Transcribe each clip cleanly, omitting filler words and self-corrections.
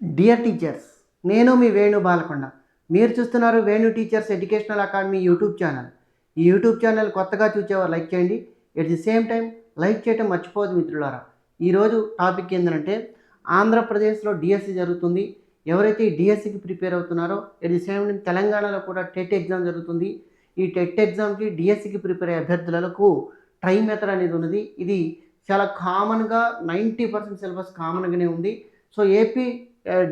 Dear teachers, నేను మీ వేణు బాలకొండ. మీరు చూస్తున్నారు Venu teachers educational academy YouTube channel. ఈ యూట్యూబ్ ఛానల్ కొత్తగా చూసేవారు లైక్ చేయండి. At the same time like చేయడం మర్చిపోదు మిత్రులారా. ఈరోజు టాపిక్ ఏంటంటే ఆంధ్రప్రదేశ్లో డిఎస్సి జరుగుతుంది. ఎవరైతే ఈ డిఎస్సికి ప్రిపేర్ అవుతున్నారో ఎట్ ది సేమ్ టైం తెలంగాణలో కూడా టెట్ ఎగ్జామ్ జరుగుతుంది. ఈ టెట్ ఎగ్జామ్కి డిఎస్సికి ప్రిపేర్ అయ్యే అభ్యర్థులకు ట్రై మెథడ్ అనేది ఉన్నది. ఇది చాలా కామన్గా 90% సిలబస్ కామన్గానే ఉంది. సో ఏపీ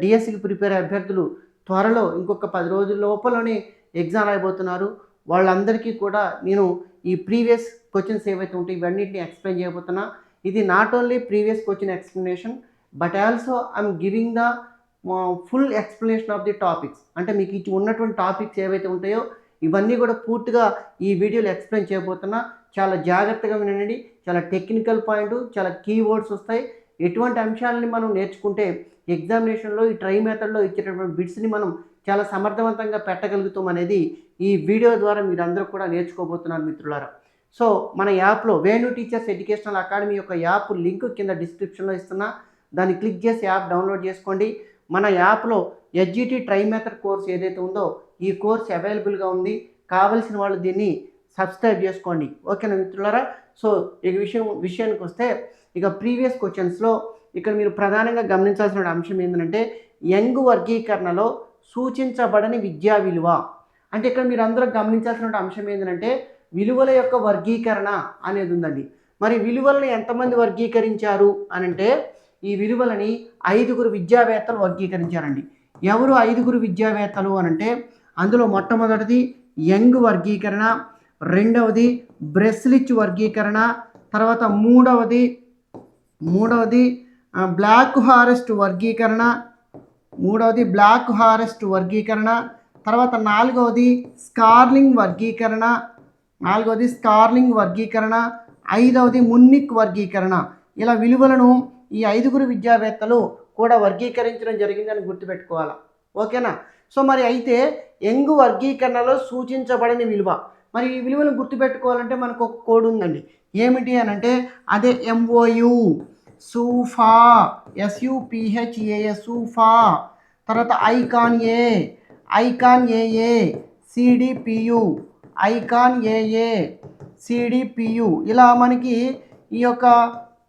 డిఎస్సికి ప్రిపేర్ అయ్యే అభ్యర్థులు త్వరలో ఇంకొక 10 రోజుల లోపలనే ఎగ్జామ్ రాయబోతున్నారు. వాళ్ళందరికీ కూడా నేను ఈ ప్రీవియస్ క్వశ్చన్స్ ఏవైతే ఉంటాయి ఇవన్నిటిని ఎక్స్ప్లెయిన్ చేయబోతున్నా. ఇది not only previous question explanation but also I'm giving the full explanation of the topics. అంటే మీకు ఇచ్చి ఉన్నటువంటి టాపిక్స్ ఏవైతే ఉంటాయో ఇవన్నీ కూడా పూర్తిగా ఈ వీడియోలో ఎక్స్ప్లెయిన్ చేయబోతున్నా. చాలా జాగ్రత్తగా వినండి. చాలా టెక్నికల్ పాయింట్, చాలా కీవర్డ్స్ వస్తాయి. ఎటువంటి అంశాలని మనం నేర్చుకుంటే ఎగ్జామినేషన్లో ఈ ట్రై మెథడ్లో ఇచ్చేటటువంటి బిట్స్ని మనం చాలా సమర్థవంతంగా పెట్టగలుగుతాం అనేది ఈ వీడియో ద్వారా మీరు అందరూ కూడా నేర్చుకోబోతున్నారు మిత్రులారా. సో మన యాప్లో వేణు టీచర్స్ ఎడ్యుకేషనల్ అకాడమీ యొక్క యాప్ లింక్ కింద డిస్క్రిప్షన్లో ఇస్తున్నా. దాన్ని క్లిక్ చేసి యాప్ డౌన్లోడ్ చేసుకోండి. మన యాప్లో ఎస్జిటి ట్రై మెథడ్ కోర్స్ ఏదైతే ఉందో ఈ కోర్స్ అవైలబుల్గా ఉంది. కావలసిన వాళ్ళు దీన్ని సబ్స్క్రైబ్ చేసుకోండి. ఓకేనా మిత్రులారా. సో ఈ విషయానికి వస్తే ఇక ప్రీవియస్ క్వశ్చన్స్లో ఇక్కడ మీరు ప్రధానంగా గమనించాల్సిన అంశం ఏంటంటే యంగ్ వర్గీకరణలో సూచించబడని విద్యా విలువ. అంటే ఇక్కడ మీరు అందరూ గమనించాల్సిన అంశం ఏంటంటే విలువల యొక్క వర్గీకరణ అనేది ఉందండి. మరి విలువలను ఎంతమంది వర్గీకరించారు అని అంటే ఈ విలువలని 5గురు విద్యావేత్తలు వర్గీకరించారండి. ఎవరు 5గురు విద్యావేత్తలు అని అంటే అందులో మొట్టమొదటిది యంగ్ వర్గీకరణ, రెండవది బ్రెస్లిచ్ వర్గీకరణ, తర్వాత మూడవది బ్లాక్ హారెస్ట్ వర్గీకరణ, తర్వాత నాలుగవది స్కార్లింగ్ వర్గీకరణ, ఐదవది మున్నిక్ వర్గీకరణ. ఇలా విలువలను ఈ 5గురు విద్యావేత్తలు కూడా వర్గీకరించడం జరిగిందని గుర్తుపెట్టుకోవాలి. ఓకేనా. సో మరి అయితే యంగ్ వర్గీకరణలో సూచించబడని విలువ, మరి ఈ విలువను గుర్తుపెట్టుకోవాలంటే మనకు ఒక కోడ్ ఉందండి. ఏమిటి అని అంటే అదే MOU సూఫా, SUPHAS సూఫా, తర్వాత ఐకాన్ AA CDPU ఇలా మనకి ఈ యొక్క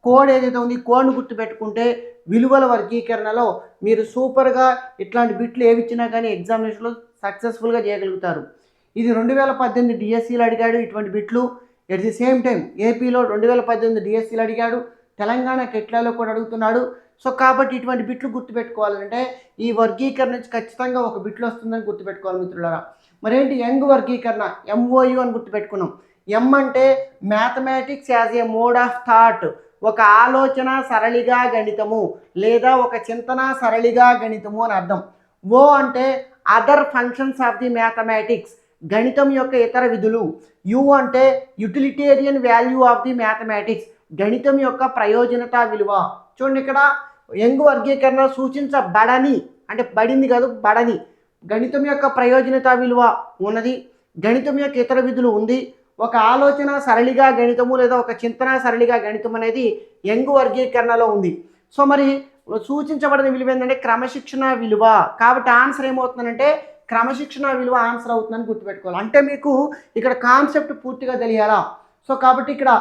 కోడ్ ఏదైతే ఉంది కోడ్ను గుర్తుపెట్టుకుంటే విలువల వర్గీకరణలో మీరు సూపర్గా ఇట్లాంటి బిట్లు ఏవి ఇచ్చినా కానీ ఎగ్జామినేషన్లో సక్సెస్ఫుల్గా చేయగలుగుతారు. ఇది 2018 డిఎస్సీలు అడిగాడు ఇటువంటి బిట్లు. ఎట్ ది సేమ్ టైం ఏపీలో 2018 డిఎస్సీలు అడిగాడు, తెలంగాణ కెట్లలో కూడా అడుగుతున్నాడు. సో కాబట్టి ఇటువంటి బిట్లు గుర్తుపెట్టుకోవాలంటే ఈ వర్గీకరణ నుంచి ఖచ్చితంగా ఒక బిట్లు వస్తుందని గుర్తుపెట్టుకోవాలి మిత్రులారా. మరేంటి యంగ్ వర్గీకరణ MOU అని గుర్తుపెట్టుకున్నాం. M అంటే mathematics as a mode of thought, ఒక ఆలోచన సరళిగా గణితము లేదా ఒక చింతన సరళిగా గణితము అని అర్థం. O అంటే other functions of the mathematics, గణితం యొక్క ఇతర విధులు. U అంటే utilitarian value of the mathematics, గణితం యొక్క ప్రయోజనత విలువ. చూడండి ఇక్కడ యంగ్ వర్గీకరణ సూచించబడని అంటే బడింది కాదు బడని, గణితం యొక్క ప్రయోజనత విలువ ఉన్నది, గణితం యొక్క ఇతర విధులు ఉంది, ఒక ఆలోచన సరళిగా గణితము లేదా ఒక చింతన సరళిగా గణితం అనేది యంగ్ వర్గీకరణలో ఉంది. సో మరి సూచించబడిన విలువ ఏంటంటే క్రమశిక్షణ విలువ. కాబట్టి ఆన్సర్ ఏమవుతుందంటే క్రమశిక్షణ విలువ ఆన్సర్ అవుతుందని గుర్తుపెట్టుకోవాలి. అంటే మీకు ఇక్కడ కాన్సెప్ట్ పూర్తిగా తెలియాలా. సో కాబట్టి ఇక్కడ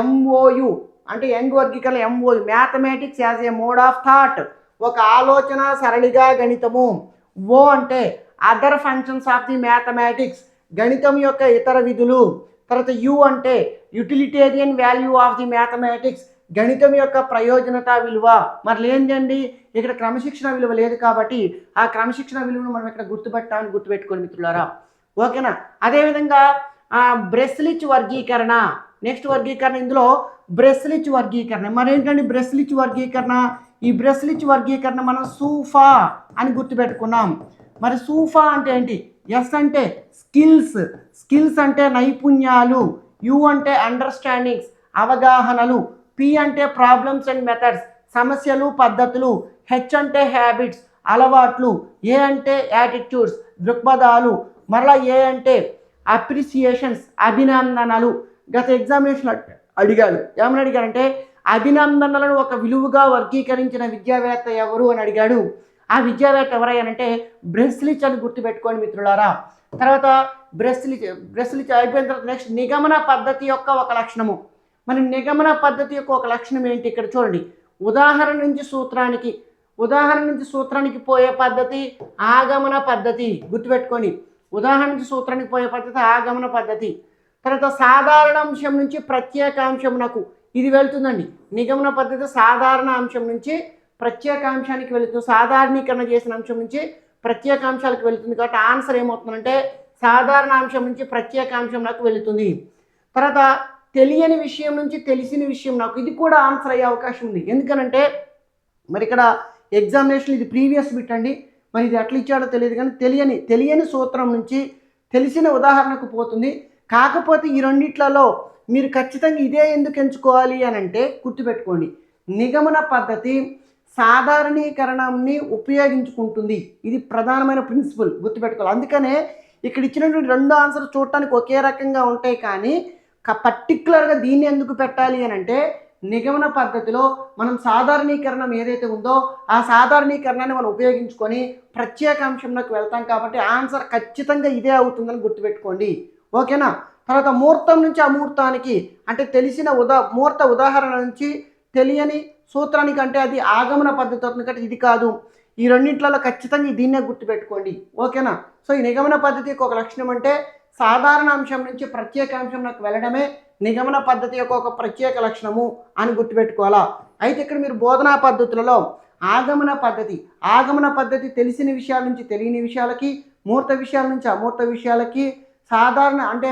MOU అంటే యంగ్ వర్గీకరణ MOU mathematics as a mode of thought, ఒక ఆలోచన సరళిగా గణితము. O అంటే other functions of the mathematics, గణితం యొక్క ఇతర విధులు. తర్వాత U అంటే utilitarian value of the mathematics, గణితం యొక్క ప్రయోజనత విలువ. మరి లేదండి ఇక్కడ క్రమశిక్షణ విలువ లేదు కాబట్టి ఆ క్రమశిక్షణ విలువను మనం ఇక్కడ గుర్తుపెట్టుకోండి మిత్రులారా. ఓకేనా. అదేవిధంగా బ్రెస్లిచ్ వర్గీకరణ, నెక్స్ట్ వర్గీకరణ ఇందులో బ్రెస్లిచ్ వర్గీకరణ. మరి ఏంటండి బ్రెస్లిచ్ వర్గీకరణ? ఈ బ్రెస్లిచ్ వర్గీకరణ మనం సూఫా అని గుర్తుపెట్టుకున్నాం. మరి సూఫా అంటే ఏంటి? ఎస్ అంటే స్కిల్స్ అంటే నైపుణ్యాలు, U అంటే అండర్స్టాండింగ్స్ అవగాహనలు, P అంటే ప్రాబ్లమ్స్ అండ్ మెథడ్స్ సమస్యలు పద్ధతులు, H అంటే హ్యాబిట్స్ అలవాట్లు, A అంటే యాటిట్యూడ్స్ దృక్పథాలు, మరలా A అంటే అప్రిసియేషన్స్ అభినందనలు. గత ఎగ్జామినేషన్ అడిగాడు. ఏమని అడిగారంటే అభినందనలను ఒక విలువగా వర్గీకరించిన విద్యావేత్త ఎవరు అని అడిగాడు. ఆ విద్యావేత్త ఎవరయ్యానంటే బ్రెస్లిచ్ అని గుర్తుపెట్టుకోండి మిత్రులారా. తర్వాత బ్రెస్లిచ్ అయిపోయిన తర్వాత నెక్స్ట్ నిగమన పద్ధతి యొక్క ఒక లక్షణము. మరి నిగమన పద్ధతి యొక్క ఒక లక్షణం ఏంటి ఇక్కడ చూడండి. ఉదాహరణ నుంచి సూత్రానికి పోయే పద్ధతి ఆగమన పద్ధతి గుర్తుపెట్టుకొని. ఉదాహరణ నుంచి సూత్రానికి పోయే పద్ధతి ఆగమన పద్ధతి. తర్వాత సాధారణ అంశం నుంచి ప్రత్యేకాంశమునకు ఇది వెళ్తుందండి. నిగమన పద్ధతి సాధారణ అంశం నుంచి ప్రత్యేకాంశానికి వెళుతుంది. సాధారణీకరణ చేసిన అంశం నుంచి ప్రత్యేకాంశాలకు వెళుతుంది. కాబట్టి ఆన్సర్ ఏమవుతుందంటే సాధారణ అంశం నుంచి ప్రత్యేకాంశంలోకి వెళుతుంది. తర్వాత తెలియని విషయం నుంచి తెలిసిన విషయం నాకు ఇది కూడా ఆన్సర్ అయ్యే అవకాశం ఉంది. ఎందుకనంటే మరి ఇక్కడ ఎగ్జామినేషన్ ఇది ప్రీవియస్ బిట్ అండి. మరి ఇది ఎట్లా ఇచ్చాడో తెలియదు కానీ తెలియని సూత్రం నుంచి తెలిసిన ఉదాహరణకు పోతుంది. కాకపోతే ఈ రెండిట్లలో మీరు ఖచ్చితంగా ఇదే ఎందుకు ఎంచుకోవాలి అని అంటే గుర్తుపెట్టుకోండి, నిగమన పద్ధతి సాధారణీకరణాన్ని ఉపయోగించుకుంటుంది. ఇది ప్రధానమైన ప్రిన్సిపల్ గుర్తుపెట్టుకోవాలి. అందుకనే ఇక్కడ ఇచ్చినటువంటి రెండు ఆన్సర్స్ చూడటానికి ఒకే రకంగా ఉంటాయి కానీ పర్టికులర్గా దీన్ని ఎందుకు పెట్టాలి అని అంటే నిగమన పద్ధతిలో మనం సాధారణీకరణం ఏదైతే ఉందో ఆ సాధారణీకరణాన్ని మనం ఉపయోగించుకొని ప్రత్యేకాంశంలోకి వెళ్తాం కాబట్టి ఆన్సర్ ఖచ్చితంగా ఇదే అవుతుందని గుర్తుపెట్టుకోండి. ఓకేనా. తర్వాత ముహూర్తం నుంచి అమూర్తానికి అంటే తెలిసిన ముహూర్త ఉదాహరణ నుంచి తెలియని సూత్రానికి అంటే అది ఆగమన పద్ధతి అవుతుంది కాబట్టి ఇది కాదు. ఈ రెండింటిలో ఖచ్చితంగా దీన్నే గుర్తుపెట్టుకోండి. ఓకేనా. సో ఈ నిగమన పద్ధతికి ఒక లక్షణం అంటే సాధారణ అంశం నుంచి ప్రత్యేకాంశంలోకి వెళ్ళడమే నిగమన పద్ధతి యొక్క ఒక ప్రత్యేక లక్షణము అని గుర్తుపెట్టుకోవాలా. అయితే ఇక్కడ మీరు బోధనా పద్ధతులలో ఆగమన పద్ధతి తెలిసిన విషయాల నుంచి తెలియని విషయాలకి, మూర్త విషయాల నుంచి అమూర్త విషయాలకి, సాధారణ అంటే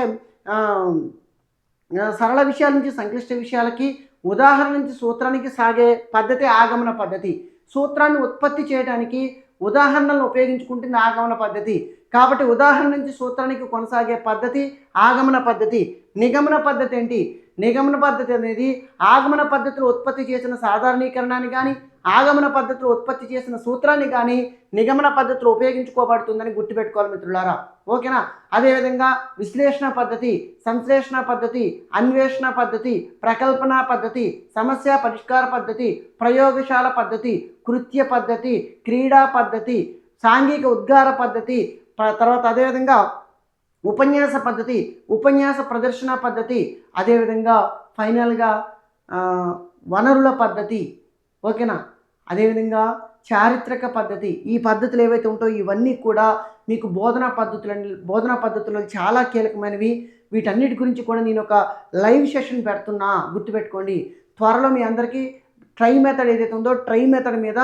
సరళ విషయాల నుంచి సంక్లిష్ట విషయాలకి, ఉదాహరణ నుంచి సూత్రానికి సాగే పద్ధతి ఆగమన పద్ధతి. సూత్రాన్ని ఉత్పత్తి చేయడానికి ఉదాహరణలను ఉపయోగించుకుంటుంది ఆగమన పద్ధతి. కాబట్టి ఉదాహరణ నుంచి సూత్రానికి కొనసాగే పద్ధతి ఆగమన పద్ధతి. నిగమన పద్ధతి ఏంటి? నిగమన పద్ధతి అనేది ఆగమన పద్ధతిలో ఉత్పత్తి చేసిన సాధారణీకరణాన్ని కానీ ఆగమన పద్ధతిలో ఉత్పత్తి చేసిన సూత్రాన్ని కానీ నిగమన పద్ధతిలో ఉపయోగించుకోబడుతుందని గుర్తుపెట్టుకోవాలి మిత్రులారా. ఓకేనా. అదేవిధంగా విశ్లేషణ పద్ధతి, సంశ్లేషణ పద్ధతి, అన్వేషణ పద్ధతి, ప్రకల్పన పద్ధతి, సమస్య పరిష్కార పద్ధతి, ప్రయోగశాల పద్ధతి, కృత్య పద్ధతి, క్రీడా పద్ధతి, సాంఘిక ఉద్గార పద్ధతి, తర్వాత అదేవిధంగా ఉపన్యాస పద్ధతి, ఉపన్యాస ప్రదర్శన పద్ధతి, అదేవిధంగా ఫైనల్గా వనరుల పద్ధతి. ఓకేనా. అదేవిధంగా చారిత్రక పద్ధతి. ఈ పద్ధతులు ఏవైతే ఉంటాయో ఇవన్నీ కూడా మీకు బోధనా పద్ధతులు చాలా కీలకమైనవి. వీటన్నిటి గురించి కూడా నేను ఒక లైవ్ సెషన్ పెడుతున్నా గుర్తుపెట్టుకోండి. త్వరలో మీ అందరికీ ట్రై మెథడ్ ఏదైతే ఉందో ట్రై మెథడ్ మీద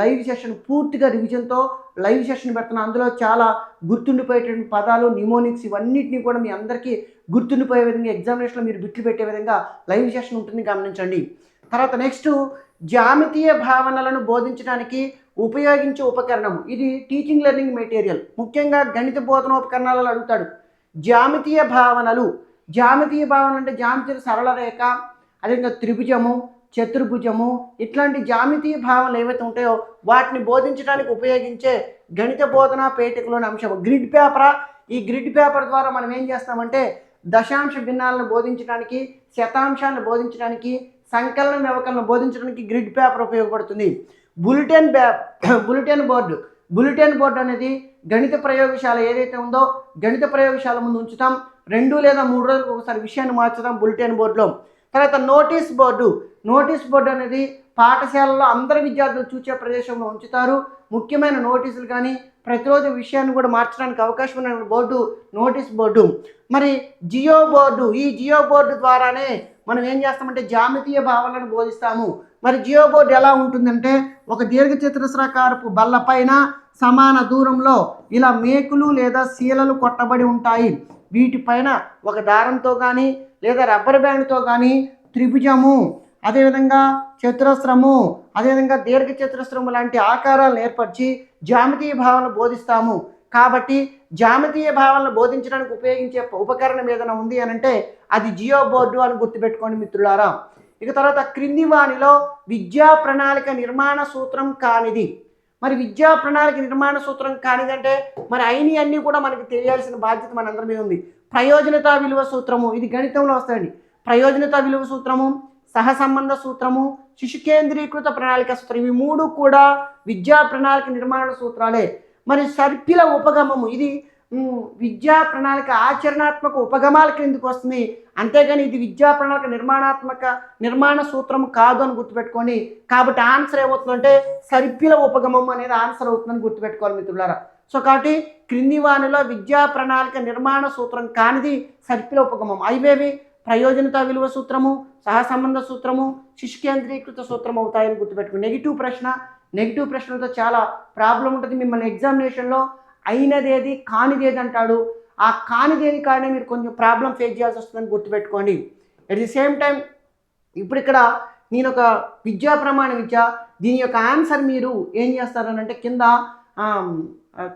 లైవ్ సెషన్ పూర్తిగా రివిజన్తో లైవ్ సెషన్ పెడుతున్నా. అందులో చాలా గుర్తుండిపోయేటువంటి పదాలు, నిమోనిక్స్ ఇవన్నిటిని కూడా మీ అందరికీ గుర్తుండిపోయే విధంగా ఎగ్జామినేషన్లో మీరు బిట్లు పెట్టే విధంగా లైవ్ సెషన్ ఉంటుంది, గమనించండి. తర్వాత నెక్స్ట్ జామితీయ భావనలను బోధించడానికి ఉపయోగించే ఉపకరణం. ఇది టీచింగ్ లెర్నింగ్ మెటీరియల్. ముఖ్యంగా గణిత బోధన ఉపకరణాలలో అడుగుతాడు. జామితీయ భావనలు అంటే జామితీయ సరళ రేఖ, అదేవిధంగా త్రిభుజము, చతుర్భుజము, ఇట్లాంటి జామితీయ భావనలు ఏవైతే ఉంటాయో వాటిని బోధించడానికి ఉపయోగించే గణిత బోధనా పేటికలోని అంశం గ్రిడ్ పేపరా. ఈ గ్రిడ్ పేపర్ ద్వారా మనం ఏం చేస్తామంటే దశాంశ భిన్నాలను బోధించడానికి, శతాంశాలను బోధించడానికి, సంకలన వ్యవకలనం బోధించడానికి గ్రిడ్ పేపర్ ఉపయోగపడుతుంది. బులెటిన్ బోర్డు అనేది గణిత ప్రయోగశాల ఏదైతే ఉందో గణిత ప్రయోగశాల ముందు ఉంచుతాం. 2 లేదా 3 రోజులకు ఒకసారి విషయాన్ని మార్చుతాం బులెటిన్ బోర్డులో. తర్వాత నోటీస్ బోర్డు అనేది పాఠశాలలో అందరు విద్యార్థులు చూసే ప్రదేశంలో ఉంచుతారు. ముఖ్యమైన నోటీసులు కానీ ప్రతిరోజు విషయాన్ని కూడా మార్చడానికి అవకాశం ఉన్న బోర్డు నోటీస్ బోర్డు. మరి జియో బోర్డు ద్వారానే మనం ఏం చేస్తామంటే జామితీయ భావనలను బోధిస్తాము. మరి జియో బోర్డు ఎలా ఉంటుందంటే ఒక దీర్ఘచతురస్రాకారపు బల్ల పైన సమాన దూరంలో ఇలా మేకులు లేదా శీలలు కొట్టబడి ఉంటాయి. వీటిపైన ఒక దారంతో కానీ లేదా రబ్బర్ బ్యాండ్తో కానీ త్రిభుజము, అదేవిధంగా చతురస్రము, అదేవిధంగా దీర్ఘచతురస్రము లాంటి ఆకారాలను ఏర్పరిచి జామితీయ భావనలు బోధిస్తాము. కాబట్టి జామితీయ భావనలు బోధించడానికి ఉపయోగించే ఉపకరణం ఏదైనా ఉంది అని అంటే అది జియో బోర్డు అని గుర్తుపెట్టుకోండి మిత్రులారా. ఇక తర్వాత క్రింది వానిలో విద్యా ప్రణాళిక నిర్మాణ సూత్రం కానిది. మరి విద్యా ప్రణాళిక నిర్మాణ సూత్రం కానిదంటే మరి అన్నీ కూడా మనకి తెలియాల్సిన బాధ్యత మనందరి మీద ఉంది. ప్రయోజనత విలువ సూత్రము, ఇది గణితంలో వస్తాయండి. ప్రయోజనత విలువ సూత్రము, సహసంబంధ సూత్రము, శిశు కేంద్రీకృత ప్రణాళిక సూత్రం, ఇవి 3 కూడా విద్యా ప్రణాళిక నిర్మాణ సూత్రాలే. మరి సర్పిల ఉపగమము ఇది విద్యా ప్రణాళిక ఆచరణాత్మక ఉపగమాల కిందకు వస్తుంది, అంతేగాని ఇది విద్యా ప్రణాళిక నిర్మాణ సూత్రం కాదు అని గుర్తుపెట్టుకోండి. కాబట్టి ఆన్సర్ ఏమవుతుందంటే సర్పిల ఉపగమం అనేది ఆన్సర్ అవుతుందని గుర్తుపెట్టుకోవాలి మిత్రులారా. సో కాబట్టి క్రింది వానిలో విద్యా ప్రణాళిక నిర్మాణ సూత్రం కానిది సర్పిల ఉపగమం. అవేవి ప్రయోజనత విలువ సూత్రము, సహసంబంధ సూత్రము, శిశు కేంద్రీకృత సూత్రం అవుతాయని గుర్తుపెట్టుకోండి. నెగిటివ్ ప్రశ్నలతో చాలా ప్రాబ్లం ఉంటుంది. మిమ్మల్ని ఎగ్జామినేషన్లో అయినదేది కానిదేది అంటాడు, ఆ కానిదేది కానీ మీరు కొంచెం ప్రాబ్లం ఫేస్ చేయాల్సి వస్తుందని గుర్తుపెట్టుకోండి. అట్ ది సేమ్ టైం ఇప్పుడు ఇక్కడ నేను ఒక విద్యా ప్రమాణం ఇచ్చా, దీని యొక్క ఆన్సర్ మీరు ఏం చేస్తారనంటే కింద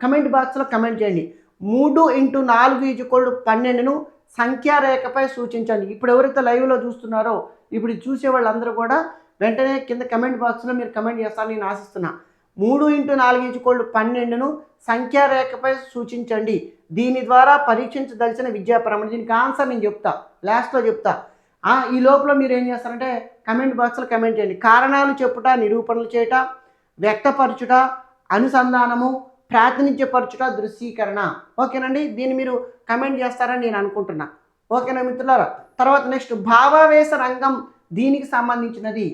కమెంట్ బాక్స్లో కమెంట్ చేయండి. 3x4 = 12ను సంఖ్యారేఖపై సూచించండి. ఇప్పుడు ఎవరైతే లైవ్లో చూస్తున్నారో ఇప్పుడు చూసే వాళ్ళందరూ కూడా వెంటనే కింద కమెంట్ బాక్స్లో మీరు కమెంట్ చేస్తారని నేను ఆశిస్తున్నా. 3x4 = 12ను సంఖ్యారేఖపై సూచించండి. దీని ద్వారా పరీక్షించదలిచిన విద్యా ప్రమాణం. దీనికి ఆన్సర్ నేను చెప్తా, లాస్ట్లో చెప్తా. ఈ లోపల మీరు ఏం చేస్తారంటే కమెంట్ బాక్స్లో కమెంట్ చేయండి. కారణాలు చెప్పుట, నిరూపణలు చేయుట, వ్యక్తపరచుట, అనుసంధానము, ప్రాతినిధ్యపరచుట, దృశ్యీకరణ. ఓకేనండి, దీన్ని మీరు కమెంట్ చేస్తారని నేను అనుకుంటున్నా. ఓకేనా మిత్రులారా. తర్వాత నెక్స్ట్ భావావేశ రంగం దీనికి సంబంధించినది.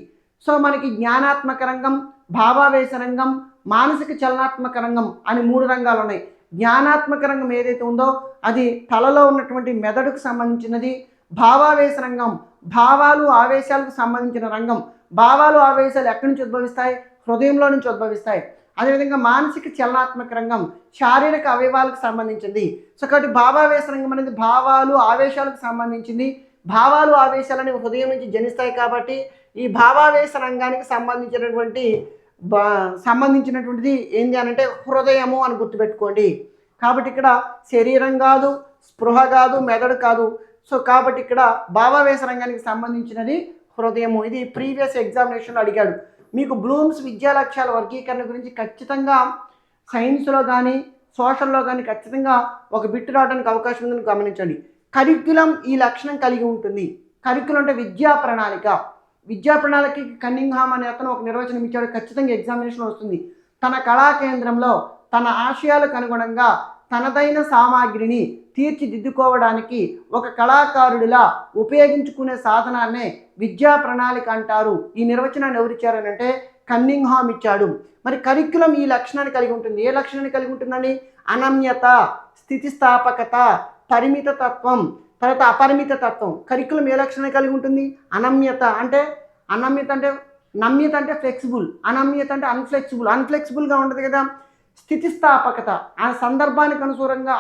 సో మనకి జ్ఞానాత్మక రంగం, భావావేశ రంగం, మానసిక చలనాత్మక రంగం అని 3 రంగాలు ఉన్నాయి. జ్ఞానాత్మక రంగం ఏదైతే ఉందో అది తలలో ఉన్నటువంటి మెదడుకు సంబంధించినది. భావావేశ రంగం భావాలు ఆవేశాలకు సంబంధించిన రంగం. భావాలు ఆవేశాలు ఎక్కడి నుంచి ఉద్భవిస్తాయి? హృదయంలో నుంచి ఉద్భవిస్తాయి. అదేవిధంగా మానసిక చలనాత్మక రంగం శారీరక అవయవాలకు సంబంధించింది. సో కాబట్టి భావావేశ రంగం అనేది భావాలు ఆవేశాలకు సంబంధించింది. భావాలు ఆవేశాలు అనేవి హృదయం నుంచి జనిస్తాయి కాబట్టి ఈ భావావేశ రంగానికి సంబంధించినటువంటిది ఏంటి అనంటే హృదయము అని గుర్తుపెట్టుకోండి. కాబట్టి ఇక్కడ శరీరం కాదు, స్పృహ కాదు, మెదడు కాదు. సో కాబట్టి ఇక్కడ భావావేశ రంగానికి సంబంధించినది హృదయము. ఇది ప్రీవియస్ ఎగ్జామినేషన్లో అడిగాడు. మీకు బ్లూమ్స్ విద్యా లక్ష్యాల వర్గీకరణ గురించి ఖచ్చితంగా సైన్స్లో కానీ సోషల్లో కానీ ఖచ్చితంగా ఒక బిట్ రావడానికి అవకాశం ఉందని గమనించండి. కరిక్యులం ఈ లక్షణం కలిగి ఉంటుంది. కరిక్యులం అంటే విద్యా ప్రణాళిక. విద్యా ప్రణాళికకి కన్నింగ్హామ్ అనే అతను ఒక నిర్వచనం ఇచ్చాడు, ఖచ్చితంగా ఎగ్జామినేషన్ వస్తుంది. తన కళా కేంద్రంలో తన ఆశయాలకు అనుగుణంగా తనదైన సామాగ్రిని తీర్చిదిద్దుకోవడానికి ఒక కళాకారుడిలా ఉపయోగించుకునే సాధనాన్నే విద్యా ప్రణాళిక అంటారు. ఈ నిర్వచనాన్ని ఎవరిచ్చారనంటే కన్నింగ్హామ్ ఇచ్చాడు. మరి కరిక్యులం ఈ లక్షణాన్ని కలిగి ఉంటుంది. ఏ లక్షణాన్ని కలిగి ఉంటుందని? అనమ్యత, స్థితిస్థాపకత, పరిమిత తత్వం, తర్వాత అపరిమిత తత్వం. కరిక్యులం ఏ లక్షణాన్ని కలిగి ఉంటుంది? అనమ్యత అంటే నమ్యత అంటే ఫ్లెక్సిబుల్, అనమ్యత అంటే అన్ఫ్లెక్సిబుల్గా ఉంటుంది కదా. స్థితిస్థాపకత ఆ సందర్భానికి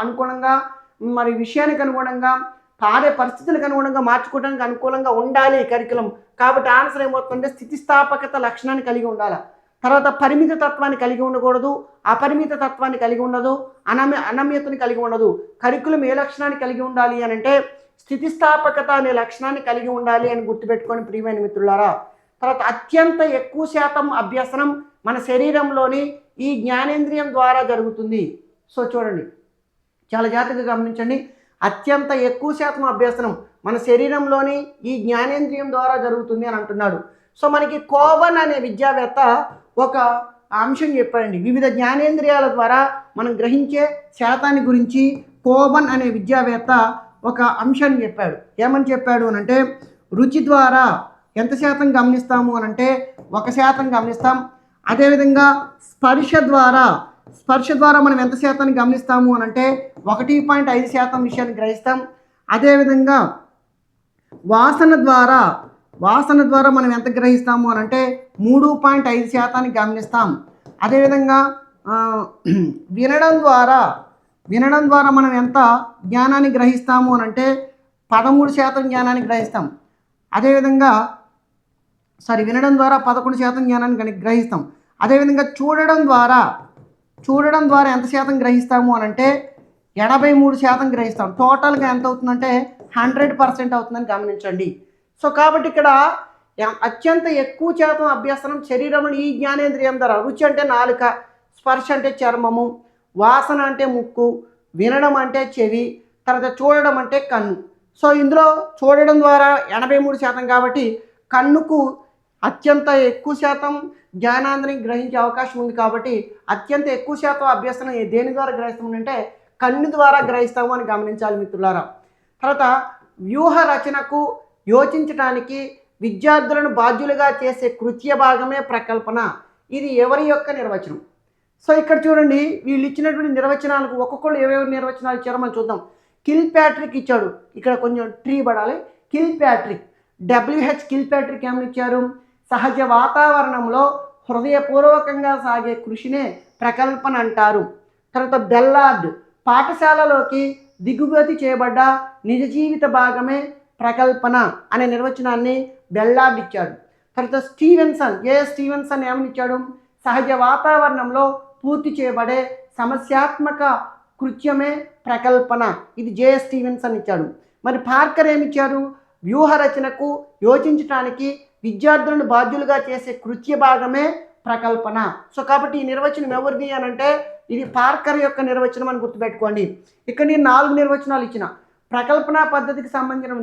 అనుగుణంగా మరి విషయానికి అనుగుణంగా పాడే పరిస్థితులకు అనుగుణంగా మార్చుకోవడానికి అనుకూలంగా ఉండాలి కరికులం. కాబట్టి ఆన్సర్ ఏమవుతుందంటే స్థితిస్థాపకత లక్షణాన్ని కలిగి ఉండాలి. తర్వాత పరిమిత తత్వాన్ని కలిగి ఉండకూడదు, అపరిమిత తత్వాన్ని కలిగి ఉండదు, అనమ్యతని కలిగి ఉండదు. కరికులం ఏ లక్షణాన్ని కలిగి ఉండాలి అని అంటే స్థితిస్థాపకత అనే లక్షణాన్ని కలిగి ఉండాలి అని గుర్తుపెట్టుకొని ప్రియమైన మిత్రులారా. తర్వాత అత్యంత ఎక్కువ శాతం అభ్యసనం మన శరీరంలోని ఈ జ్ఞానేంద్రియం ద్వారా జరుగుతుంది. సో చూడండి, చాలా జాగ్రత్తగా గమనించండి. అత్యంత ఎక్కువ శాతం అభ్యసనం మన శరీరంలోని ఈ జ్ఞానేంద్రియం ద్వారా జరుగుతుంది అని అంటున్నాడు. సో మనకి కోవన్ అనే విద్యావేత్త ఒక అంశం చెప్పాడండి. వివిధ జ్ఞానేంద్రియాల ద్వారా మనం గ్రహించే శాతాన్ని గురించి కోవన్ అనే విద్యావేత్త ఒక అంశాన్ని చెప్పాడు. ఏమని చెప్పాడు అని అంటే రుచి ద్వారా ఎంత శాతం గమనిస్తాము అని అంటే 1% గమనిస్తాం. అదేవిధంగా స్పర్శ ద్వారా మనం ఎంత శాతాన్ని గమనిస్తాము అని అంటే 1.5% విషయాన్ని గ్రహిస్తాం. అదేవిధంగా వాసన ద్వారా మనం ఎంత గ్రహిస్తాము అని అంటే 3.5% గమనిస్తాం. అదేవిధంగా వినడం ద్వారా మనం ఎంత జ్ఞానాన్ని గ్రహిస్తాము అని అంటే 13% జ్ఞానాన్ని గ్రహిస్తాం. అదేవిధంగా వినడం ద్వారా 11% జ్ఞానాన్ని గ్రహిస్తాం. అదేవిధంగా చూడడం ద్వారా ఎంత శాతం గ్రహిస్తాము అని అంటే 83% గ్రహిస్తాం. టోటల్గా ఎంత అవుతుందంటే 100% అవుతుందని గమనించండి. సో కాబట్టి ఇక్కడ అత్యంత ఎక్కువ శాతం అభ్యసనం శరీరంలో ఈ జ్ఞానేంద్రియం ద్వారా. రుచి అంటే నాలుక, స్పర్శ అంటే చర్మము, వాసన అంటే ముక్కు, వినడం అంటే చెవి, తర్వాత చూడడం అంటే కన్ను. సో ఇందులో చూడడం ద్వారా 83% కాబట్టి కన్నుకు అత్యంత ఎక్కువ శాతం జ్ఞానాన్ని గ్రహించే అవకాశం ఉంది కాబట్టి అత్యంత ఎక్కువ శాతం అభ్యసనం దేని ద్వారా గ్రహిస్తామంటే కన్ను ద్వారా గ్రహిస్తాము అని గమనించాలి మిత్రులారా. తర్వాత వ్యూహ రచనకు యోచించడానికి విద్యార్థులను బాధ్యులుగా చేసే కృత్య భాగమే ప్రకల్పన. ఇది ఎవరి యొక్క నిర్వచనం? సో ఇక్కడ చూడండి, వీళ్ళు ఇచ్చినటువంటి నిర్వచనాలకు ఒక్కొక్కళ్ళు ఏవేవి నిర్వచనాలు ఇచ్చారో మనం చూద్దాం. కిల్ ప్యాట్రిక్ ఇచ్చాడు, ఇక్కడ కొంచెం ట్రీ పడాలి. Kilpatrick, W H Kilpatrick ఏమని ఇచ్చారు? సహజ వాతావరణంలో హృదయపూర్వకంగా సాగే కృషినే ప్రకల్పన అంటారు. తర్వాత బెల్లార్డ్, పాఠశాలలోకి దిగుమతి చేయబడ్డ నిజ జీవిత భాగమే ప్రకల్పన అనే నిర్వచనాన్ని బెల్లార్డ్ ఇచ్చాడు. తర్వాత స్టీవెన్సన్, స్టీవెన్సన్ ఏమని ఇచ్చాడు? సహజ వాతావరణంలో పూర్తి చేయబడే సమస్యాత్మక కృత్యమే ప్రకల్పన. ఇది స్టీవెన్సన్ ఇచ్చాడు. మరి పార్కర్ ఏమిచ్చారు? వ్యూహ రచనకు యోచించడానికి విద్యార్థులను బాధ్యులుగా చేసే కృత్య భాగమే ప్రకల్పన. సో కాబట్టి ఈ నిర్వచనం ఎవరిది అని అంటే ఇది పార్కర్ యొక్క నిర్వచనం అని గుర్తుపెట్టుకోండి. ఇక్కడ నేను 4 నిర్వచనాలు ఇచ్చిన. ప్రకల్పన పద్ధతికి సంబంధించిన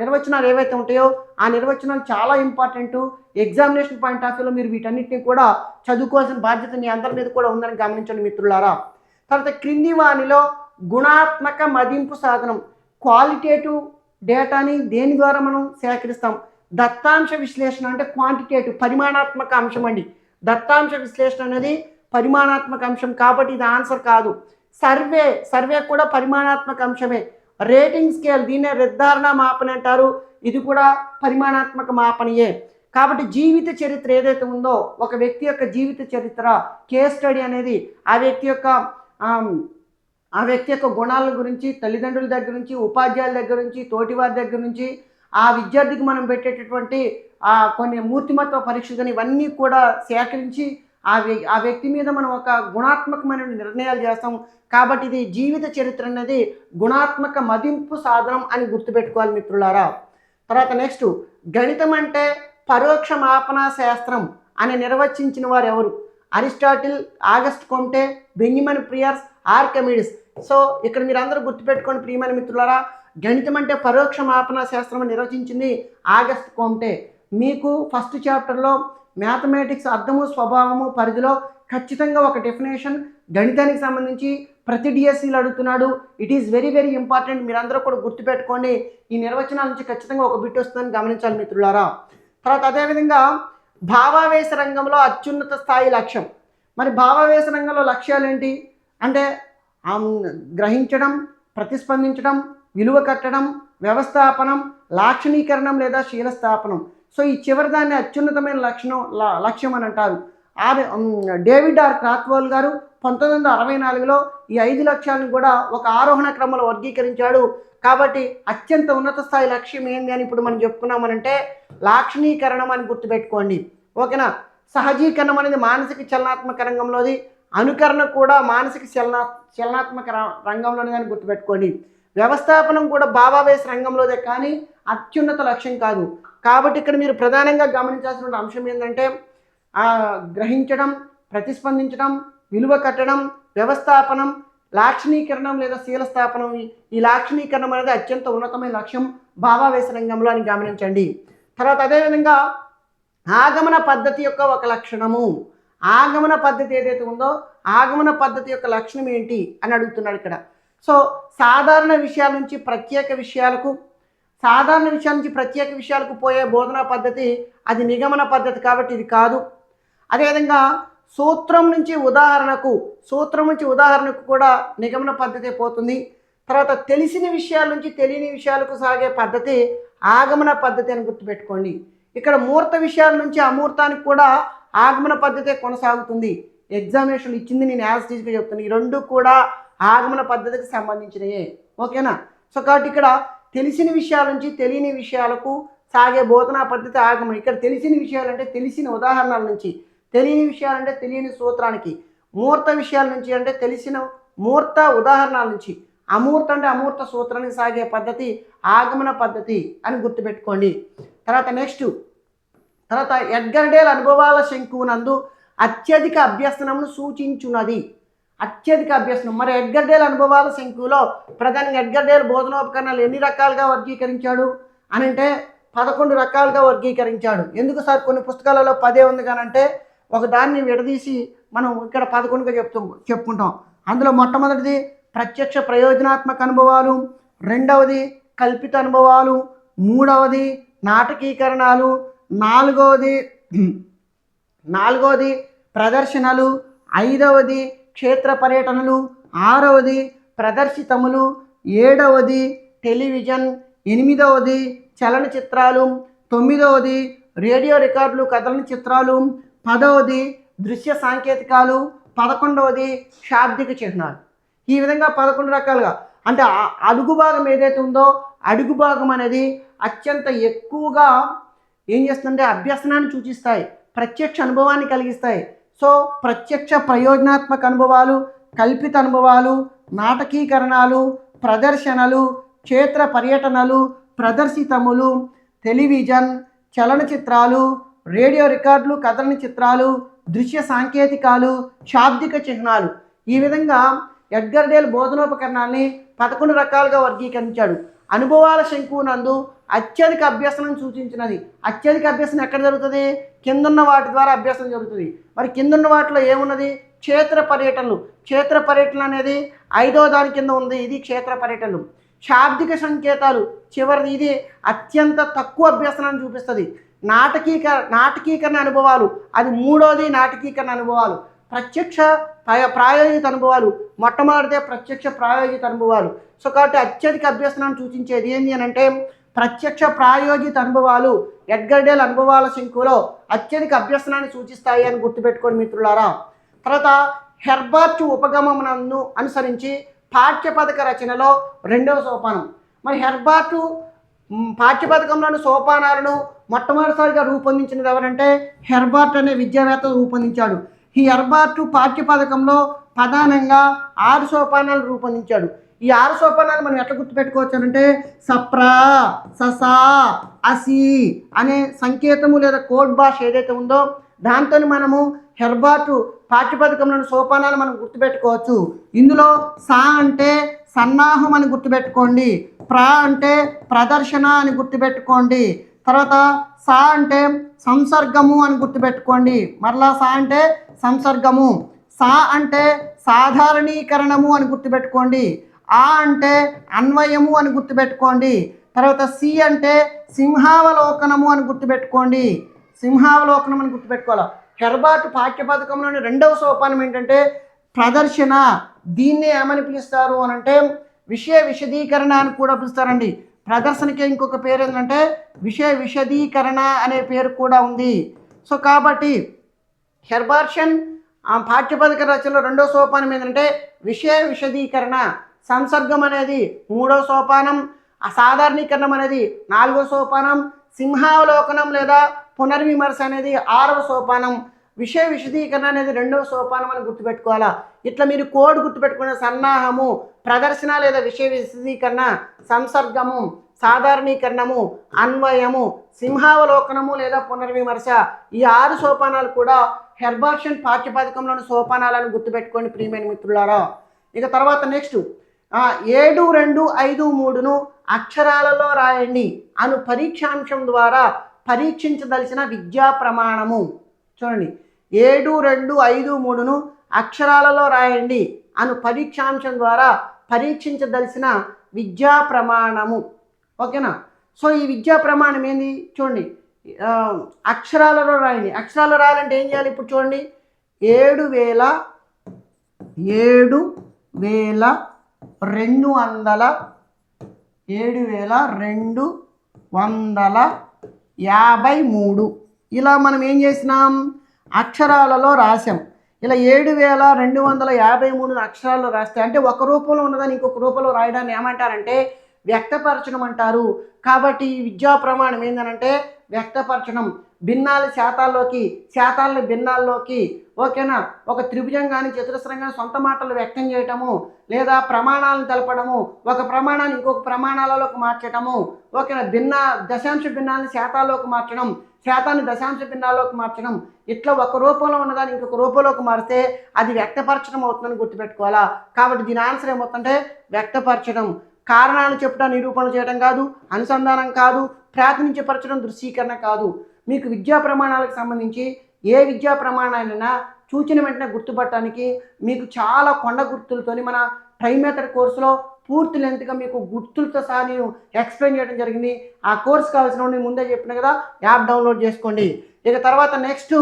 నిర్వచనాలు ఏవైతే ఉంటాయో ఆ నిర్వచనాలు చాలా ఇంపార్టెంట్. ఎగ్జామినేషన్ పాయింట్ ఆఫ్ వ్యూలో మీరు వీటన్నిటిని కూడా చదువుకోవాల్సిన బాధ్యత మీ అందరి మీద కూడా ఉందని గమనించండి మిత్రులారా. తర్వాత క్రింది వానిలో గుణాత్మక మదింపు సాధనం, క్వాలిటేటివ్ డేటాని దేని ద్వారా మనం సేకరిస్తాం? దత్తాంశ విశ్లేషణ అంటే క్వాంటిటేటివ్, పరిమాణాత్మక అంశం అండి. దత్తాంశ విశ్లేషణ అనేది పరిమాణాత్మక అంశం కాబట్టి ఇది ఆన్సర్ కాదు. సర్వే కూడా పరిమాణాత్మక అంశమే. రేటింగ్ స్కేల్, దీన్నే నిర్ధారణ మాపన అంటారు, ఇది కూడా పరిమాణాత్మక మాపనయే. కాబట్టి జీవిత చరిత్ర ఏదైతే ఉందో ఒక వ్యక్తి యొక్క జీవిత చరిత్ర, కేస్ స్టడీ అనేది ఆ వ్యక్తి యొక్క గుణాల గురించి, తల్లిదండ్రుల దగ్గర నుంచి, ఉపాధ్యాయుల దగ్గర నుంచి, తోటివారి దగ్గర నుంచి, ఆ విద్యార్థికి మనం పెట్టేటటువంటి కొన్ని మూర్తిమత్వ పరీక్షలు ఇవన్నీ కూడా సేకరించి ఆ వ్యక్తి మీద మనం ఒక గుణాత్మకమైన నిర్ణయాలు చేస్తాం. కాబట్టి ఇది జీవిత చరిత్ర అనేది గుణాత్మక మదింపు సాధనం అని గుర్తుపెట్టుకోవాలి మిత్రులారా. తర్వాత నెక్స్ట్, గణితం అంటే పరోక్ష మాపన శాస్త్రం అని నిర్వచించిన వారు ఎవరు? Aristotle, Auguste Comte, Benjamin Peirce, Archimedes. So ఇక్కడ మీరు అందరూ గుర్తుపెట్టుకోండి ప్రియమైన మిత్రులారా, గణితం అంటే పరోక్ష మాపన శాస్త్రం అని నిర్వచించింది ఆగస్ట్ కొమ్టే. మీకు ఫస్ట్ చాప్టర్లో మ్యాథమెటిక్స్ అర్థము స్వభావము పరిధిలో ఖచ్చితంగా ఒక డెఫినేషన్ గణితానికి సంబంధించి ప్రతి డిఎస్సీలు అడుగుతున్నాడు. It is very very important. మీరందరూ కూడా గుర్తుపెట్టుకోండి. ఈ నిర్వచనాల నుంచి ఖచ్చితంగా ఒక బిట్ వస్తుందని గమనించాలి మిత్రులారా. తర్వాత అదేవిధంగా భావావేశ రంగంలో అత్యున్నత స్థాయి లక్ష్యం. మరి భావావేశ రంగంలో లక్ష్యాలు ఏంటి అంటే గ్రహించడం, ప్రతిస్పందించడం, విలువ కట్టడం, వ్యవస్థాపనం, లాక్షణీకరణం లేదా శీలస్థాపనం. సో ఈ చివరి దాన్ని అత్యున్నతమైన లక్ష్యం అని అంటారు. డేవిడ్ ఆర్ క్రాత్వోల్ గారు 1964లో ఈ 5 లక్ష్యాలను కూడా ఒక ఆరోహణ క్రమంలో వర్గీకరించాడు. కాబట్టి అత్యంత ఉన్నత స్థాయి లక్ష్యం ఏంది అని ఇప్పుడు మనం చెప్పుకున్నామనంటే లాక్షణీకరణం అని గుర్తుపెట్టుకోండి. ఓకేనా. సహజీకరణం అనేది మానసిక చలనాత్మక రంగంలోది, అనుకరణ కూడా మానసిక చలనాత్మక రంగంలోనే అని గుర్తుపెట్టుకోండి. వ్యవస్థాపనం కూడా భావావేశ రంగంలోదే కానీ అత్యున్నత లక్ష్యం కాదు. కాబట్టి ఇక్కడ మీరు ప్రధానంగా గమనించాల్సిన అంశం ఏంటంటే గ్రహించడం, ప్రతిస్పందించడం, విలువ కట్టడం, వ్యవస్థాపనం, లాక్షణీకరణం లేదా శీలస్థాపనం. ఈ లాక్షణీకరణం అనేది అత్యంత ఉన్నతమైన లక్ష్యం భావావేశ రంగంలో అని గమనించండి. తర్వాత అదేవిధంగా ఆగమన పద్ధతి యొక్క ఒక లక్షణము, ఆగమన పద్ధతి ఏదైతే ఉందో ఆగమన పద్ధతి యొక్క లక్షణం ఏంటి అని అడుగుతున్నాడు ఇక్కడ. సో సాధారణ విషయాల నుంచి ప్రత్యేక విషయాలకు పోయే బోధనా పద్ధతి అది నిగమన పద్ధతి కాబట్టి ఇది కాదు. అదేవిధంగా సూత్రం నుంచి ఉదాహరణకు కూడా నిగమన పద్ధతి పోతుంది. తర్వాత తెలిసిన విషయాల నుంచి తెలియని విషయాలకు సాగే పద్ధతి ఆగమన పద్ధతి అని గుర్తుపెట్టుకోండి. ఇక్కడ మూర్త విషయాల నుంచి అమూర్తానికి కూడా ఆగమన పద్ధతే కొనసాగుతుంది. ఎగ్జామినేషన్ ఇచ్చింది నేను యాజ్ టీజ్గా చెప్తాను. ఈ రెండు కూడా ఆగమన పద్ధతికి సంబంధించినయే. ఓకేనా. సో కాబట్టి ఇక్కడ తెలిసిన విషయాల నుంచి తెలియని విషయాలకు సాగే బోధనా పద్ధతి ఆగమనం. ఇక్కడ తెలిసిన విషయాలంటే తెలిసిన ఉదాహరణల నుంచి, తెలియని విషయాలంటే తెలియని సూత్రానికి, మూర్త విషయాల నుంచి అంటే తెలిసిన మూర్త ఉదాహరణల నుంచి, అమూర్త అంటే అమూర్త సూత్రానికి సాగే పద్ధతి ఆగమన పద్ధతి అని గుర్తుపెట్టుకోండి. తర్వాత ఎడ్గర్డేల్ అనుభవాల శంకునందు అత్యధిక అభ్యసనమును సూచించున్నది. అత్యధిక అభ్యసనం. మరి ఎడ్గర్డేల్ అనుభవాల శంకులో ప్రధానంగా ఎడ్గర్డేల్ బోధనోపకరణాలు ఎన్ని రకాలుగా వర్గీకరించాడు అని అంటే 11 రకాలుగా వర్గీకరించాడు. ఎందుకు సార్ కొన్ని పుస్తకాలలో 10 ఉంది కానంటే ఒక దాన్ని విడదీసి మనం ఇక్కడ 11గా చెప్పుకుంటాం. అందులో మొట్టమొదటిది ప్రత్యక్ష ప్రయోజనాత్మక అనుభవాలు, రెండవది కల్పిత అనుభవాలు, మూడవది నాటకీకరణాలు, నాలుగవది ప్రదర్శనలు, ఐదవది క్షేత్ర పర్యటనలు, ఆరవది ప్రదర్శితములు, ఏడవది టెలివిజన్, ఎనిమిదవది చలనచిత్రాలు, తొమ్మిదవది రేడియో రికార్డులు కథన చిత్రాలు, 10వది దృశ్య సాంకేతికాలు, 11వది శాబ్దిక చిహ్నాలు. ఈ విధంగా 11 రకాలుగా అంటే అడుగు భాగం ఏదైతే ఉందో అడుగు భాగం అనేది అత్యంత ఎక్కువగా ఏం చేస్తుందంటే అభ్యసనాన్ని సూచిస్తాయి, ప్రత్యక్ష అనుభవాన్ని కలిగిస్తాయి. సో ప్రత్యక్ష ప్రయోజనాత్మక అనుభవాలు, కల్పిత అనుభవాలు, నాటకీకరణాలు, ప్రదర్శనలు, క్షేత్ర పర్యటనలు, ప్రదర్శితములు, టెలివిజన్, చలనచిత్రాలు, రేడియో రికార్డులు కథన చిత్రాలు, దృశ్య సాంకేతికాలు, శాబ్దిక చిహ్నాలు. ఈ విధంగా ఎడ్గర్ డేల్ బోధనోపకరణాన్ని 11 రకాలుగా వర్గీకరించాడు. అనుభవాల శంకువు నందు అత్యధిక అభ్యసనం సూచించినది. అత్యధిక అభ్యసనం ఎక్కడ జరుగుతుంది? కిందున్న వాటి ద్వారా అభ్యసనం జరుగుతుంది. మరి కిందున్న వాటిలో ఏమున్నది? క్షేత్ర పర్యటనలు. క్షేత్ర పర్యటన అనేది 5వ దాని కింద ఉంది. ఇది క్షేత్ర పర్యటనలు. శాబ్దిక సంకేతాలు చివరిది, ఇది అత్యంత తక్కువ అభ్యసనాన్ని చూపిస్తుంది. నాటకీకరణ అనుభవాలు, అది 3వది నాటకీకరణ అనుభవాలు. ప్రత్యక్ష ప్రాయోజిత అనుభవాలు, మొట్టమొదటిదే ప్రత్యక్ష ప్రాయోజిత అనుభవాలు. సో కాబట్టి అత్యధిక అభ్యసనాన్ని సూచించేది ఏంటి అని అంటే ప్రత్యక్ష ప్రాయోజిత అనుభవాలు ఎడ్గర్ డేల్ అనుభవాల శంకులో అత్యధిక అభ్యసనాన్ని సూచిస్తాయి అని గుర్తుపెట్టుకోండి మిత్రులారా. తర్వాత హెర్బర్ట్ ఉపగమనను అనుసరించి పాఠ్యపథక రచనలో 2వ సోపానం. మరి హెర్బర్ట్ పాఠ్యపథకంలోని సోపానాలను మొట్టమొదటిసారిగా రూపొందించినది ఎవరంటే హెర్బర్ట్ అనే విద్యావేత్త రూపొందించాడు. ఈ హెర్బర్ట్ పాఠ్యపథకంలో ప్రధానంగా 6 సోపానాలు రూపొందించాడు. ఈ 6 సోపానాలు మనం ఎట్లా గుర్తుపెట్టుకోవచ్చు అంటే సప్రా, ససా, అసి అనే సంకేతము లేదా కోడ్ భాష ఏదైతే ఉందో దాంతో మనము హెర్బర్ట్ పాఠ్యపథకంలోని సోపానాలు మనం గుర్తుపెట్టుకోవచ్చు. ఇందులో సా అంటే సన్నాహం అని గుర్తుపెట్టుకోండి, ప్రా అంటే ప్రదర్శన అని గుర్తుపెట్టుకోండి, తర్వాత సా అంటే సంసర్గము అని గుర్తుపెట్టుకోండి, మరలా సా అంటే సంసర్గము, సా అంటే సాధారణీకరణము అని గుర్తుపెట్టుకోండి, ఆ అంటే అన్వయము అని గుర్తుపెట్టుకోండి, తర్వాత సి అంటే సింహావలోకనము అని గుర్తుపెట్టుకోండి, సింహావలోకనం అని గుర్తుపెట్టుకోవాలి. హెర్బర్ట్ పాఠ్యపథకంలోని 2వ సోపానం ఏంటంటే ప్రదర్శన. దీన్ని ఏమని పిలుస్తారు అని అంటే విషయ విశదీకరణ అని కూడా పిలుస్తారండి. ప్రదర్శనకి ఇంకొక పేరు ఏంటంటే విషయ విశదీకరణ అనే పేరు కూడా ఉంది. సో కాబట్టి హెర్బర్షన్ పాఠ్యపథక రచనలో 2వ సోపానం ఏంటంటే విషయ విశదీకరణ. సంసర్గం అనేది 3వ సోపానం, అసాధారణీకరణం అనేది 4వ సోపానం, సింహావలోకనం లేదా పునర్విమర్శ అనేది 6వ సోపానం, విషయ విశదీకరణ అనేది 2వ సోపానం అని గుర్తుపెట్టుకోవాలా. ఇట్లా మీరు కోడ్ గుర్తుపెట్టుకునే సన్నాహము, ప్రదర్శన లేదా విషయ విశదీకరణ, సంసర్గము, సాధారణీకరణము, అన్వయము, సింహావలోకనము లేదా పునర్విమర్శ, ఈ 6 సోపానాలు కూడా హెర్బర్షన్ పాఠ్యపథకంలోని సోపానాలను గుర్తుపెట్టుకోండి ప్రియమైన మిత్రులారా. ఇక తర్వాత నెక్స్ట్ 7, 2, 5, 3ను అక్షరాలలో రాయండి అను పరీక్షాంశం ద్వారా పరీక్షించదలిచిన విద్యా ప్రమాణము. చూడండి, 7, 2, 5, 3ను అక్షరాలలో రాయండి అను పరీక్షాంశం ద్వారా పరీక్షించదలిచిన విద్యా ప్రమాణము. ఓకేనా? సో ఈ విద్యా ప్రమాణం ఏంది చూడండి, అక్షరాలలో రాయండి. అక్షరాలు రాయాలంటే ఏం చేయాలి? ఇప్పుడు చూడండి, 7,253 ఇలా మనం ఏం చేసినాం? అక్షరాలలో రాసాం. ఇలా 7,253 అక్షరాల్లో రాస్తే అంటే ఒక రూపంలో ఉన్నదాన్ని ఇంకొక రూపంలో రాయడాన్ని ఏమంటారంటే వ్యక్తపరచడం అంటారు. కాబట్టి ఈ విద్యా ప్రమాణం ఏంటంటే వ్యక్తపరచడం. భిన్నాలు శాతాల్లోకి, శాతాలని భిన్నాల్లోకి, ఓకేనా? ఒక త్రిభుజం కానీ చతురస్రం కానీ సొంత మాటలు వ్యక్తం చేయటము, లేదా ప్రమాణాలను తెలపడము, ఒక ప్రమాణాన్ని ఇంకొక ప్రమాణాలలోకి మార్చటము, ఓకేనా? దశాంశ భిన్నాలను శాతాల్లోకి మార్చడం, శాతాన్ని దశాంశ భిన్నాల్లోకి మార్చడం, ఇట్లా ఒక రూపంలో ఉన్నదాన్ని ఇంకొక రూపంలోకి మారితే అది వ్యక్తపరచడం అవుతుందని గుర్తుపెట్టుకోవాలా. కాబట్టి దీని ఆన్సర్ ఏమవుతుందంటే వ్యక్తపరచడం. కారణాలు చెప్పడం నిరూపణలు చేయడం కాదు, అనుసంధానం కాదు, ప్రాతినిధ్యపరచడం దృశ్యీకరణ కాదు. మీకు విద్యా ప్రమాణాలకు సంబంధించి ఏ విద్యా ప్రమాణాలైనా చూచిన వెంటనే గుర్తుపట్టడానికి మీకు చాలా కొండ గుర్తులతోని మన ట్రై మెథడ్ కోర్సులో పూర్తి లెంత్గా మీకు గుర్తులతో సహా నేను ఎక్స్ప్లెయిన్ చేయడం జరిగింది. ఆ కోర్స్ కావాల్సిన నేను ముందే చెప్పిన కదా, యాప్ డౌన్లోడ్ చేసుకోండి. ఇక తర్వాత నెక్స్ట్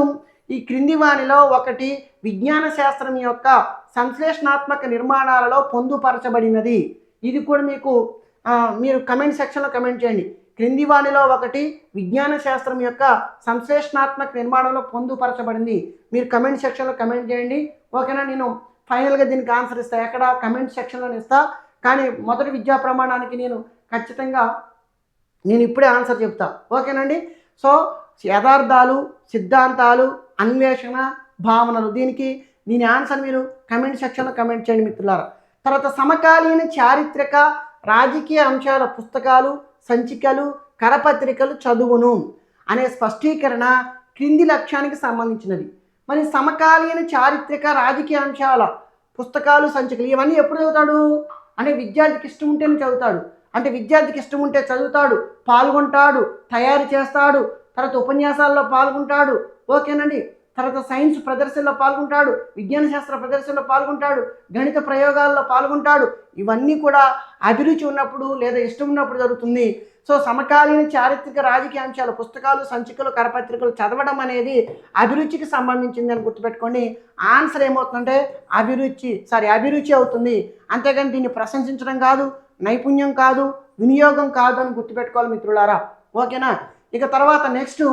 ఈ క్రింది వానిలో ఒకటి విజ్ఞాన శాస్త్రం యొక్క సంశ్లేషణాత్మక నిర్మాణాలలో పొందుపరచబడినది. ఇది కూడా మీకు మీరు కమెంట్ సెక్షన్లో కమెంట్ చేయండి. క్రింది వానిలో ఒకటి విజ్ఞాన శాస్త్రం యొక్క సంశ్లేషణాత్మక నిర్మాణంలో పొందుపరచబడింది. మీరు కమెంట్ సెక్షన్లో కమెంట్ చేయండి. ఓకేనా? నేను ఫైనల్గా దీనికి ఆన్సర్ ఇస్తాను, ఎక్కడ కమెంట్ సెక్షన్లో ఇస్తా. కానీ మొదటి విద్యా ప్రమాణానికి నేను ఖచ్చితంగా ఇప్పుడే ఆన్సర్ చెప్తా. ఓకేనండి? సో యథార్థాలు, సిద్ధాంతాలు, అన్వేషణ, భావనలు, దీనికి దీని ఆన్సర్ మీరు కమెంట్ సెక్షన్లో కమెంట్ చేయండి మిత్రులారా. తర్వాత సమకాలీన చారిత్రక రాజకీయ అంశాల పుస్తకాలు, సంచికలు, కరపత్రికలు చదువును అనే స్పష్టీకరణ క్రింది లక్ష్యానికి సంబంధించినది. మరి సమకాలీన చారిత్రక రాజకీయ అంశాల పుస్తకాలు, సంచికలు ఇవన్నీ ఎప్పుడు చదువుతాడు అంటే విద్యార్థికి ఇష్టం ఉంటేనే చదువుతాడు. అంటే విద్యార్థికి ఇష్టం ఉంటే చదువుతాడు, పాల్గొంటాడు, తయారు చేస్తాడు, తర్వాత ఉపన్యాసాల్లో పాల్గొంటాడు. ఓకేనండి? తర్వాత సైన్స్ ప్రదర్శనలో పాల్గొంటాడు, విజ్ఞాన శాస్త్ర ప్రదర్శనలో పాల్గొంటాడు, గణిత ప్రయోగాల్లో పాల్గొంటాడు. ఇవన్నీ కూడా అభిరుచి ఉన్నప్పుడు లేదా ఇష్టం ఉన్నప్పుడు జరుగుతుంది. సో సమకాలీన చారిత్రక రాజకీయ అంశాలు పుస్తకాలు, సంచికలు, కరపత్రికలు చదవడం అనేది అభిరుచికి సంబంధించింది అని గుర్తుపెట్టుకోండి. ఆన్సర్ ఏమవుతుందంటే అభిరుచి అవుతుంది. అంతేగాని దీన్ని ప్రశంసించడం కాదు, నైపుణ్యం కాదు, వినియోగం కాదు అని గుర్తుపెట్టుకోవాలి మిత్రులారా. ఓకేనా? ఇక తర్వాత నెక్స్ట్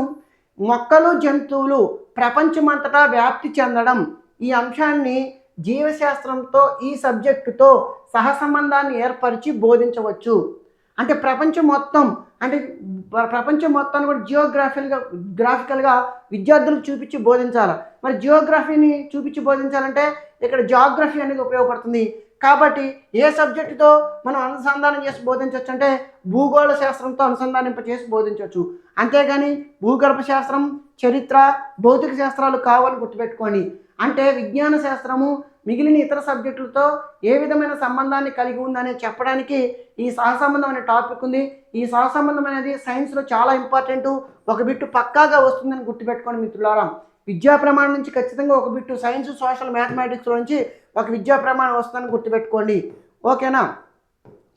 మొక్కలు, జంతువులు ప్రపంచమంతటా వ్యాప్తి చెందడం. ఈ అంశాన్ని జీవశాస్త్రంతో ఈ సబ్జెక్టుతో సహసంబంధాన్ని ఏర్పరిచి బోధించవచ్చు. అంటే ప్రపంచం మొత్తాన్ని కూడా గ్రాఫికల్గా విద్యార్థులకు చూపించి బోధించాలి. మరి జియోగ్రఫీని చూపించి బోధించాలంటే ఇక్కడ జాగ్రఫీ అనేది ఉపయోగపడుతుంది. కాబట్టి ఏ సబ్జెక్టుతో మనం అనుసంధానం చేసి బోధించవచ్చు అంటే భూగోళ శాస్త్రంతో అనుసంధానింపచేసి బోధించవచ్చు. అంతేగాని భూగర్భ శాస్త్రం, చరిత్ర, భౌతిక శాస్త్రాలు కావాలని గుర్తుపెట్టుకోండి. అంటే విజ్ఞాన శాస్త్రము మిగిలిన ఇతర సబ్జెక్టులతో ఏ విధమైన సంబంధాన్ని కలిగి ఉందని చెప్పడానికి ఈ సహసంబంధం అనే టాపిక్ ఉంది. ఈ సహసంబంధం అనేది సైన్స్లో చాలా ఇంపార్టెంట్. ఒక బిట్టు పక్కాగా వస్తుందని గుర్తుపెట్టుకోండి మిత్రులారా. విద్యా ప్రమాణం నుంచి ఖచ్చితంగా ఒక బిట్టు సైన్స్, సోషల్, మ్యాథమెటిక్స్లో నుంచి ఒక విద్యా ప్రమాణం వస్తుందని గుర్తుపెట్టుకోండి. ఓకేనా?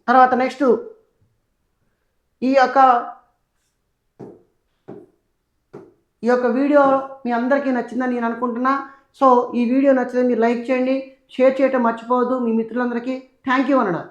తర్వాత నెక్స్ట్ ఈ యొక్క వీడియో మీ అందరికీ నచ్చిందని నేను అనుకుంటున్నా. సో ఈ వీడియో నచ్చితే మీరు లైక్ చేయండి, షేర్ చేయటం మర్చిపోవద్దు మీ మిత్రులందరికీ. Thank you అనడా.